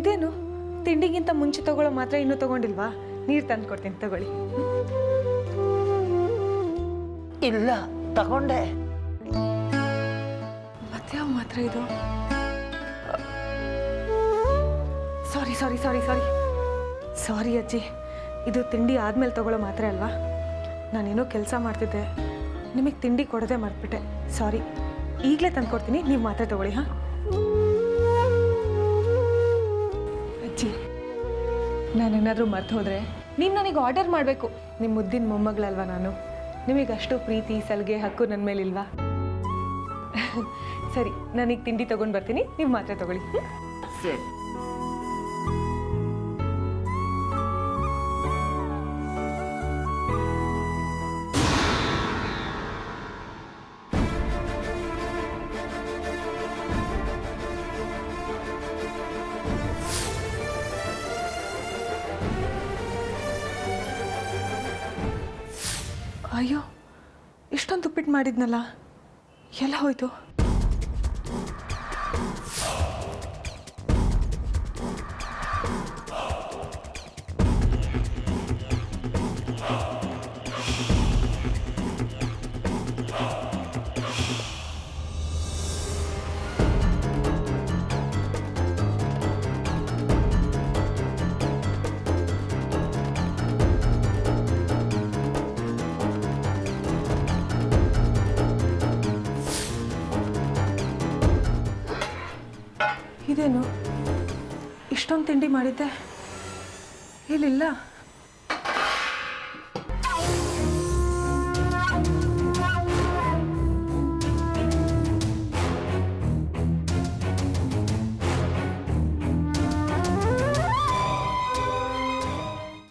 ಇದೇನು ತಿಂಡಿಗಿಂತ ಮುಂಚೆ ತಗೊಳ್ಳೋ ಮಾತ್ರ ಇನ್ನೂ ತಗೊಂಡಿಲ್ವಾ? ನೀರು ತಂದು ಕೊಡ್ತೀನಿ, ತಗೊಳ್ಳಿ. ಇಲ್ಲ, ತಗೊಂಡೆ. ಮತ್ತೆ ಯಾವ ಮಾತ್ರ ಇದು? ಸಾರಿ ಸಾರಿ ಸಾರಿ ಸಾರಿ ಸಾರಿ ಅಜ್ಜಿ, ಇದು ತಿಂಡಿ ಆದಮೇಲೆ ತಗೊಳ್ಳೋ ಮಾತ್ರ ಅಲ್ವಾ? ನಾನೇನೋ ಕೆಲಸ ಮಾಡ್ತಿದ್ದೆ, ನಿಮಗೆ ತಿಂಡಿ ಕೊಡೋದೇ ಮರ್ತ್ಬಿಟ್ಟೆ. ಸಾರಿ, ಈಗಲೇ ತಂದು ಕೊಡ್ತೀನಿ, ನೀವು ಮಾತ್ರ ತಗೊಳ್ಳಿ. ಹಾಂ ಅಜ್ಜಿ, ನಾನೇನಾದರೂ ಮರ್ತು ಹೋದರೆ ನೀವು ನನಗೆ ಆರ್ಡರ್ ಮಾಡಬೇಕು. ನಿಮ್ಮ ಮುದ್ದಿನ ಮೊಮ್ಮಗಳಲ್ವಾ ನಾನು, ನಿಮಗೆ ಅಷ್ಟು ಪ್ರೀತಿ ಸಲಿಗೆ ಹಕ್ಕು ನನ್ನ ಮೇಲಿಲ್ವಾ? ಸರಿ, ನಾನೀಗ ತಿಂಡಿ ತೊಗೊಂಡು ಬರ್ತೀನಿ, ನೀವು ಮಾತ್ರ ತಗೊಳ್ಳಿ. ಸರಿ. ಅಯ್ಯೋ, ಇಷ್ಟೊಂದು ಉಪ್ಪಿಟ್ಟು ಮಾಡಿದ್ನಲ್ಲ, ಎಲ್ಲ ಹೋಯ್ತು? ಇದೇನು ಇಷ್ಟೊಂದು ತಿಂಡಿ ಮಾಡಿದ್ದೆ? ಇಲ್ಲಿಲ್ಲ.